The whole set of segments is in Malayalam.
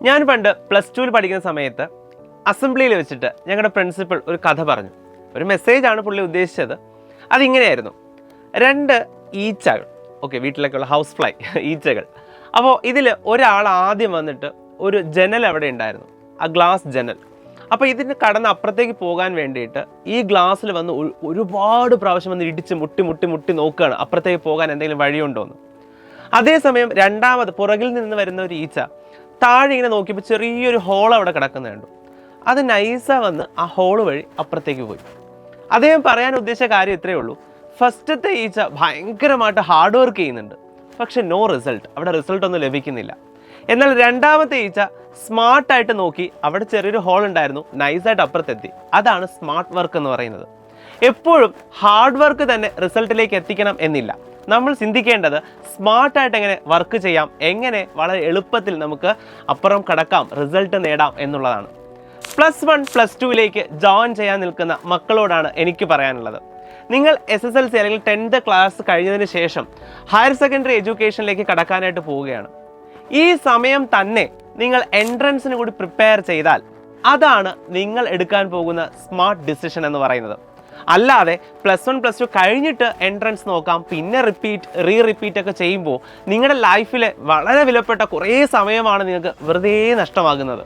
ഞാൻ പണ്ട് +2 പഠിക്കുന്ന സമയത്ത് അസംബ്ലിയിൽ വെച്ചിട്ട് ഞങ്ങളുടെ പ്രിൻസിപ്പൽ ഒരു കഥ പറഞ്ഞു. ഒരു മെസ്സേജാണ് പുള്ളി ഉദ്ദേശിച്ചത്. അതിങ്ങനെയായിരുന്നു: 2 ഈച്ചകൾ, ഓക്കെ, വീട്ടിലേക്കുള്ള ഹൗസ് ഫ്ലൈ ഈച്ചകൾ. അപ്പോൾ ഇതിൽ ഒരാൾ ആദ്യം വന്നിട്ട് ഒരു ജനൽ അവിടെ ഉണ്ടായിരുന്നു, ആ ഗ്ലാസ് ജനൽ. അപ്പോൾ ഇതിന് കടന്ന് അപ്പുറത്തേക്ക് പോകാൻ വേണ്ടിയിട്ട് ഈ ഗ്ലാസ്സിൽ വന്ന് ഒരുപാട് പ്രാവശ്യം വന്ന് ഇടിച്ച് മുട്ടി നോക്കുകയാണ് അപ്പുറത്തേക്ക് പോകാൻ എന്തെങ്കിലും വഴിയുണ്ടോ എന്ന്. അതേസമയം രണ്ടാമത് പുറകിൽ നിന്ന് വരുന്ന ഒരു ഈച്ച താഴെ ഇങ്ങനെ നോക്കിയപ്പോൾ ചെറിയൊരു ഹോൾ അവിടെ കിടക്കുന്ന കണ്ടു. അത് നൈസാ വന്ന് ആ ഹോള് വഴി അപ്പുറത്തേക്ക് പോയി. അദ്ദേഹം പറയാൻ ഉദ്ദേശിച്ച കാര്യം ഇത്രയേ ഉള്ളൂ: ഫസ്റ്റത്തെ ഈച്ച ഭയങ്കരമായിട്ട് ഹാർഡ് വർക്ക് ചെയ്യുന്നുണ്ട്, പക്ഷെ നോ റിസൾട്ട്, അവിടെ റിസൾട്ട് ഒന്നും ലഭിക്കുന്നില്ല. എന്നാൽ രണ്ടാമത്തെ ഈച്ച സ്മാർട്ടായിട്ട് നോക്കി, അവിടെ ചെറിയൊരു ഹോൾ ഉണ്ടായിരുന്നു, നൈസായിട്ട് അപ്പുറത്തെത്തി. അതാണ് സ്മാർട്ട് വർക്ക് എന്ന് പറയുന്നത്. എപ്പോഴും ഹാർഡ് വർക്ക് തന്നെ റിസൾട്ടിലേക്ക് എത്തിക്കണം എന്നില്ല. നമ്മൾ ചിന്തിക്കേണ്ടത് സ്മാർട്ടായിട്ട് എങ്ങനെ വർക്ക് ചെയ്യാം, എങ്ങനെ വളരെ എളുപ്പത്തിൽ നമുക്ക് അപ്പുറം കടക്കാം, റിസൾട്ട് നേടാം എന്നുള്ളതാണ്. +1 +2ലേക്ക് ജോയിൻ ചെയ്യാൻ നിൽക്കുന്ന മക്കളോടാണ് എനിക്ക് പറയാനുള്ളത്. നിങ്ങൾ SSLC അല്ലെങ്കിൽ 10th ക്ലാസ് കഴിഞ്ഞതിന് ശേഷം ഹയർ സെക്കൻഡറി എഡ്യൂക്കേഷനിലേക്ക് കടക്കാനായിട്ട് പോവുകയാണ്. ഈ സമയം തന്നെ നിങ്ങൾ എൻട്രൻസിന് കൂടി പ്രിപ്പയർ ചെയ്താൽ അതാണ് നിങ്ങൾ എടുക്കാൻ പോകുന്ന സ്മാർട്ട് ഡിസിഷൻ എന്ന് പറയുന്നത്. അല്ലാതെ +1 +2 കഴിഞ്ഞിട്ട് എൻട്രൻസ് നോക്കാം, പിന്നെ റിപ്പീറ്റ് ഒക്കെ ചെയ്യുമ്പോൾ നിങ്ങളുടെ ലൈഫിലെ വളരെ വിലപ്പെട്ട കുറേ സമയമാണ് നിങ്ങൾക്ക് വെറുതെ നഷ്ടമാകുന്നത്.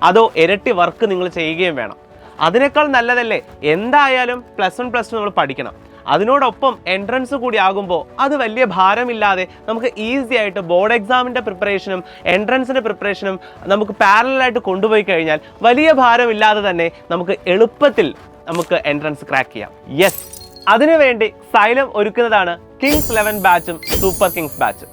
അതോ ഇരട്ടി വർക്ക് നിങ്ങൾ ചെയ്യുകയും വേണം. അതിനേക്കാൾ നല്ലതല്ലേ എന്തായാലും +1 +2 നമ്മൾ പഠിക്കണം. അതിനോടൊപ്പം എൻട്രൻസ് കൂടി ആകുമ്പോൾ അത് വലിയ ഭാരമില്ലാതെ നമുക്ക് ഈസി ആയിട്ട് ബോർഡ് എക്സാമിൻ്റെ പ്രിപ്പറേഷനും എൻട്രൻസിൻ്റെ പ്രിപ്പറേഷനും നമുക്ക് പാരലായിട്ട് കൊണ്ടുപോയി കഴിഞ്ഞാൽ വലിയ ഭാരമില്ലാതെ തന്നെ നമുക്ക് എളുപ്പത്തിൽ നമുക്ക് എൻട്രൻസ് ക്രാക്ക് ചെയ്യാം. യെസ്, അതിനുവേണ്ടി സൈലം ഒരുക്കുന്നതാണ് കിങ്സ് 11 ബാച്ചും സൂപ്പർ കിങ്സ് ബാച്ചും.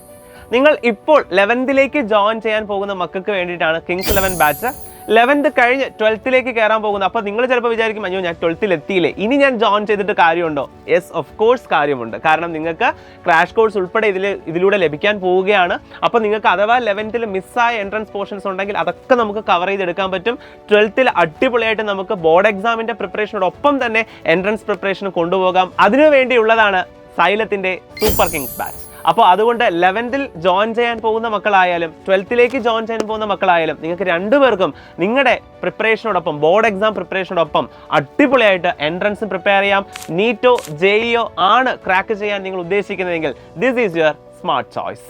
നിങ്ങൾ ഇപ്പോൾ 11ലേക്ക് ജോയിൻ ചെയ്യാൻ പോകുന്ന മക്കൾക്ക് വേണ്ടിയിട്ടാണ് കിങ്സ് 11 ബാച്ച്. 11th കഴിഞ്ഞ് 12ലേക്ക് കയറാൻ പോകുന്നത്. അപ്പോൾ നിങ്ങൾ ചിലപ്പോൾ വിചാരിക്കും, അയ്യോ ഞാൻ 12ൽ എത്തിയില്ലേ, ഇനി ഞാൻ ജോയിൻ ചെയ്തിട്ട് കാര്യമുണ്ടോ? യെസ്, ഓഫ് കോഴ്സ് കാര്യമുണ്ട്. കാരണം നിങ്ങൾക്ക് ക്രാഷ് കോഴ്സ് ഉൾപ്പെടെ ഇതിലൂടെ ലഭിക്കാൻ പോവുകയാണ്. അപ്പോൾ നിങ്ങൾക്ക് അഥവാ 11ൽ മിസ്സായ എൻട്രൻസ് പോർഷൻസ് ഉണ്ടെങ്കിൽ അതൊക്കെ നമുക്ക് കവർ ചെയ്തെടുക്കാൻ പറ്റും. 12ൽ അടിപൊളിയായിട്ട് നമുക്ക് ബോർഡ് എക്സാമിൻ്റെ പ്രിപ്പറേഷനോടൊപ്പം തന്നെ എൻട്രൻസ് പ്രിപ്പറേഷൻ കൊണ്ടുപോകാം. അതിനുവേണ്ടിയുള്ളതാണ് സൈലത്തിൻ്റെ സൂപ്പർ കിങ്സ് ബാച്ച്. അപ്പോൾ അതുകൊണ്ട് 11ൽ ജോയിൻ ചെയ്യാൻ പോകുന്ന മക്കളായാലും 12ലേക്ക് ജോയിൻ ചെയ്യാൻ പോകുന്ന മക്കളായാലും നിങ്ങൾക്ക് രണ്ടുപേർക്കും നിങ്ങളുടെ പ്രിപ്പറേഷനോടൊപ്പം ബോർഡ് എക്സാം പ്രിപ്പറേഷനോടൊപ്പം അടിപൊളിയായിട്ട് എൻട്രൻസ് പ്രിപ്പയർ ചെയ്യാം. നീറ്റോ JEO ആണ് ക്രാക്ക് ചെയ്യാൻ നിങ്ങൾ ഉദ്ദേശിക്കുന്നതെങ്കിൽ this is your smart choice.